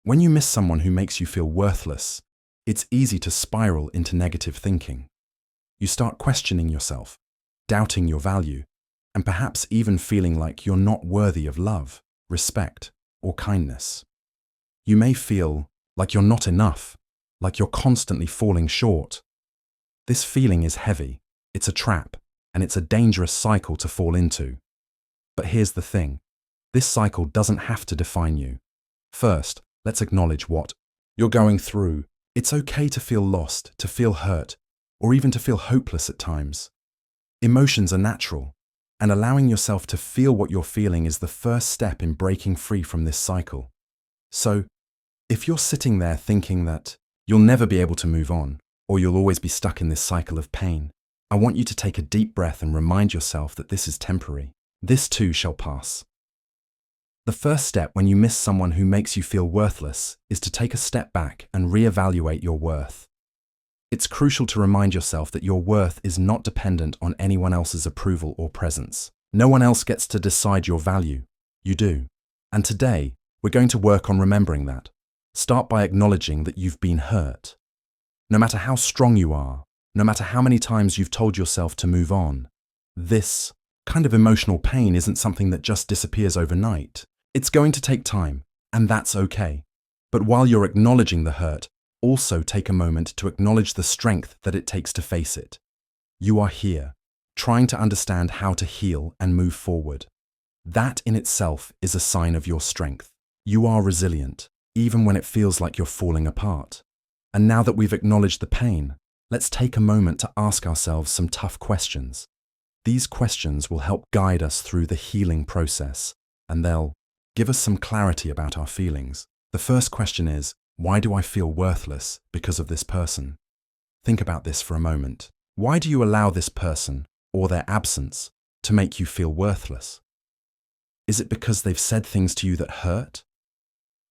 When you miss someone who makes you feel worthless, it's easy to spiral into negative thinking. You start questioning yourself, doubting your value, and perhaps even feeling like you're not worthy of love, respect, or kindness. You may feel like you're not enough, like you're constantly falling short. This feeling is heavy, it's a trap, and it's a dangerous cycle to fall into. But here's the thing, this cycle doesn't have to define you. First, let's acknowledge what you're going through. It's okay to feel lost, to feel hurt, or even to feel hopeless at times. Emotions are natural, and allowing yourself to feel what you're feeling is the first step in breaking free from this cycle. So, if you're sitting there thinking that you'll never be able to move on, or you'll always be stuck in this cycle of pain, I want you to take a deep breath and remind yourself that this is temporary. This too shall pass. The first step when you miss someone who makes you feel worthless is to take a step back and reevaluate your worth. It's crucial to remind yourself that your worth is not dependent on anyone else's approval or presence. No one else gets to decide your value. You do. And today, we're going to work on remembering that. Start by acknowledging that you've been hurt. No matter how strong you are, no matter how many times you've told yourself to move on, this kind of emotional pain isn't something that just disappears overnight. It's going to take time, and that's okay. But while you're acknowledging the hurt, also take a moment to acknowledge the strength that it takes to face it. You are here, trying to understand how to heal and move forward. That in itself is a sign of your strength. You are resilient, even when it feels like you're falling apart. And now that we've acknowledged the pain, let's take a moment to ask ourselves some tough questions. These questions will help guide us through the healing process, and they'll give us some clarity about our feelings. The first question is, why do I feel worthless because of this person? Think about this for a moment. Why do you allow this person, or their absence, to make you feel worthless? Is it because they've said things to you that hurt?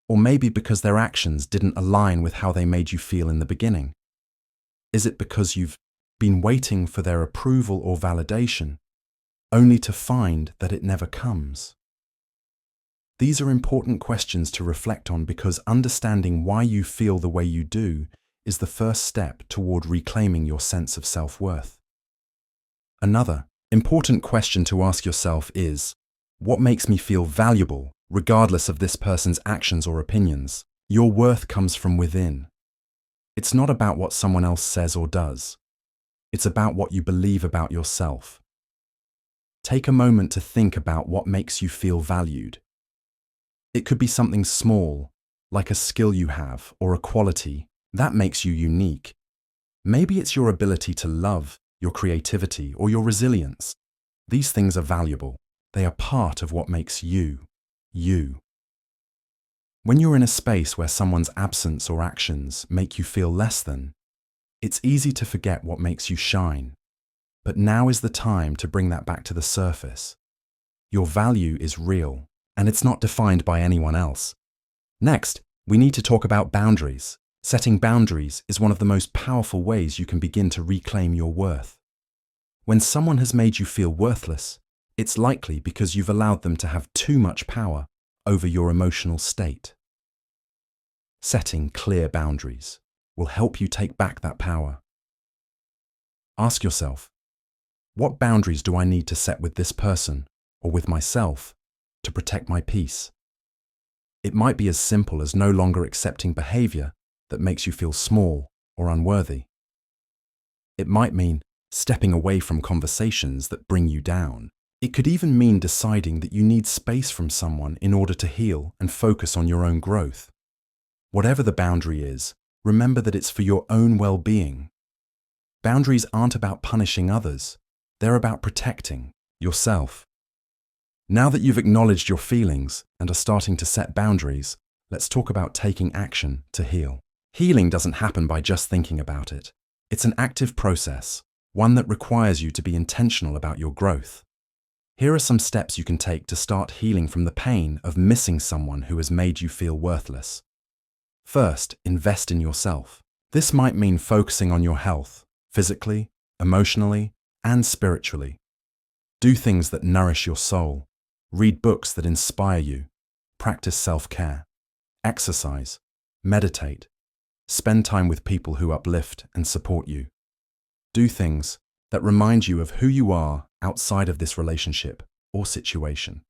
Or maybe because their actions didn't align with how they made you feel in the beginning? Is it because you've been waiting for their approval or validation, only to find that it never comes? These are important questions to reflect on because understanding why you feel the way you do is the first step toward reclaiming your sense of self-worth. Another important question to ask yourself is, what makes me feel valuable, regardless of this person's actions or opinions? Your worth comes from within. It's not about what someone else says or does. It's about what you believe about yourself. Take a moment to think about what makes you feel valued. It could be something small, like a skill you have or a quality that makes you unique. Maybe it's your ability to love, your creativity, or your resilience. These things are valuable. They are part of what makes you, you. When you're in a space where someone's absence or actions make you feel less than, it's easy to forget what makes you shine. But now is the time to bring that back to the surface. Your value is real, and it's not defined by anyone else. Next, we need to talk about boundaries. Setting boundaries is one of the most powerful ways you can begin to reclaim your worth. When someone has made you feel worthless, it's likely because you've allowed them to have too much power over your emotional state. Setting clear boundaries will help you take back that power. Ask yourself, what boundaries do I need to set with this person or with myself to protect my peace? It might be as simple as no longer accepting behavior that makes you feel small or unworthy. It might mean stepping away from conversations that bring you down. It could even mean deciding that you need space from someone in order to heal and focus on your own growth. Whatever the boundary is, remember that it's for your own well-being. Boundaries aren't about punishing others. They're about protecting yourself. Now that you've acknowledged your feelings and are starting to set boundaries, let's talk about taking action to heal. Healing doesn't happen by just thinking about it. It's an active process, one that requires you to be intentional about your growth. Here are some steps you can take to start healing from the pain of missing someone who has made you feel worthless. First, invest in yourself. This might mean focusing on your health, physically, emotionally, and spiritually. Do things that nourish your soul. Read books that inspire you. Practice self-care. Exercise, meditate, spend time with people who uplift and support you. Do things that remind you of who you are outside of this relationship or situation.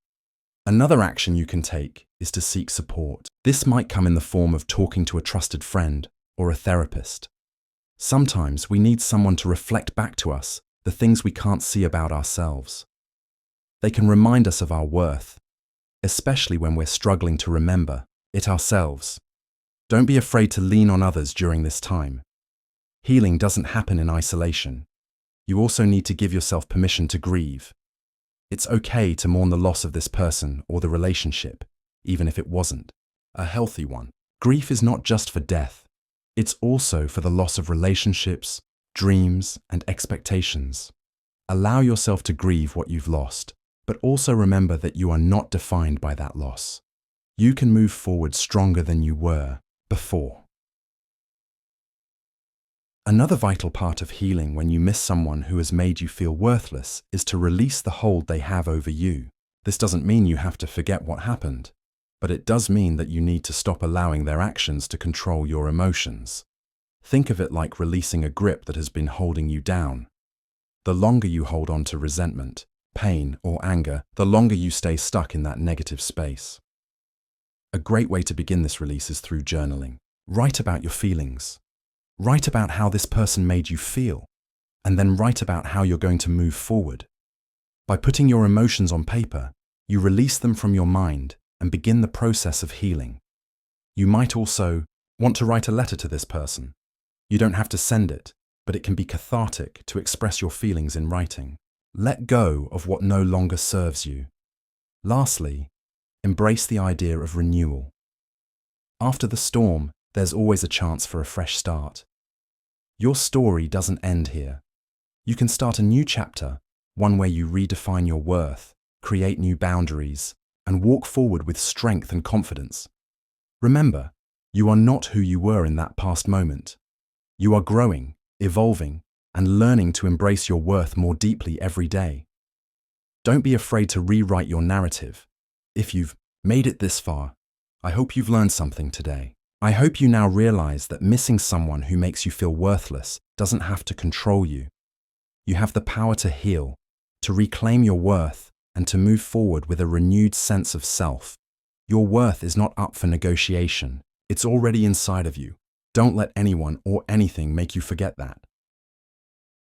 Another action you can take is to seek support. This might come in the form of talking to a trusted friend or a therapist. Sometimes we need someone to reflect back to us the things we can't see about ourselves. They can remind us of our worth, especially when we're struggling to remember it ourselves. Don't be afraid to lean on others during this time. Healing doesn't happen in isolation. You also need to give yourself permission to grieve. It's okay to mourn the loss of this person or the relationship, even if it wasn't a healthy one. Grief is not just for death. It's also for the loss of relationships, dreams, and expectations. Allow yourself to grieve what you've lost, but also remember that you are not defined by that loss. You can move forward stronger than you were before. Another vital part of healing when you miss someone who has made you feel worthless is to release the hold they have over you. This doesn't mean you have to forget what happened, but it does mean that you need to stop allowing their actions to control your emotions. Think of it like releasing a grip that has been holding you down. The longer you hold on to resentment, pain, or anger, the longer you stay stuck in that negative space. A great way to begin this release is through journaling. Write about your feelings. Write about how this person made you feel, and then write about how you're going to move forward. By putting your emotions on paper, you release them from your mind and begin the process of healing. You might also want to write a letter to this person. You don't have to send it, but it can be cathartic to express your feelings in writing. Let go of what no longer serves you. Lastly, embrace the idea of renewal. After the storm, there's always a chance for a fresh start. Your story doesn't end here. You can start a new chapter, one where you redefine your worth, create new boundaries, and walk forward with strength and confidence. Remember, you are not who you were in that past moment. You are growing, evolving, and learning to embrace your worth more deeply every day. Don't be afraid to rewrite your narrative. If you've made it this far, I hope you've learned something today. I hope you now realize that missing someone who makes you feel worthless doesn't have to control you. You have the power to heal, to reclaim your worth, and to move forward with a renewed sense of self. Your worth is not up for negotiation. It's already inside of you. Don't let anyone or anything make you forget that.